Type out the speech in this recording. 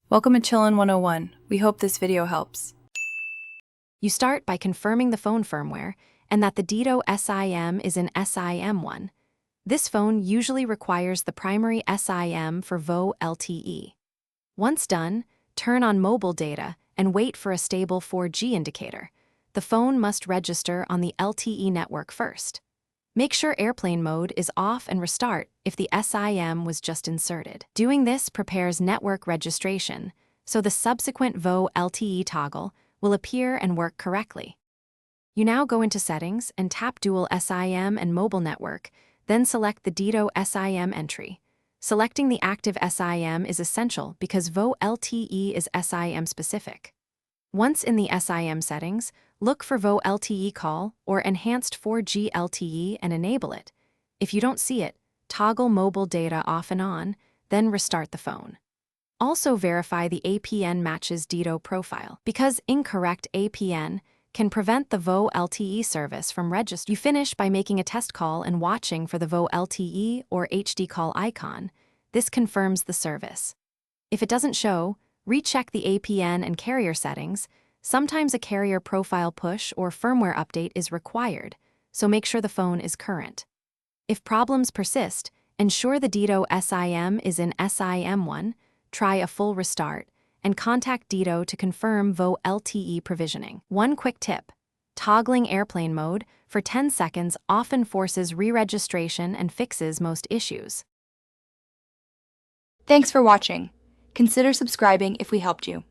Welcome to Chillin' 101. We hope this video helps. You start by confirming the phone firmware and that the Dito SIM is in SIM1. This phone usually requires the primary SIM for Volte. Once done, turn on mobile data and wait for a stable 4G indicator. The phone must register on the LTE network first. Make sure airplane mode is off and restart if the SIM was just inserted. Doing this prepares network registration, so the subsequent VoLTE toggle will appear and work correctly. You now go into Settings and tap Dual SIM and Mobile Network, then select the Dito SIM entry. Selecting the active SIM is essential because VoLTE is SIM specific. Once in the SIM settings, look for VoLTE call or Enhanced 4G LTE and enable it. If you don't see it, toggle mobile data off and on, then restart the phone. Also verify the APN matches Dito profile, because incorrect APN can prevent the VoLTE service from registering. You finish by making a test call and watching for the VoLTE or HD call icon. This confirms the service. If it doesn't show, recheck the APN and carrier settings. Sometimes a carrier profile push or firmware update is required, so make sure the phone is current. If problems persist, ensure the Dito SIM is in SIM1, try a full restart, and contact Dito to confirm VoLTE provisioning. One quick tip: toggling airplane mode for 10 seconds often forces re-registration and fixes most issues. Thanks for watching. Consider subscribing if we helped you.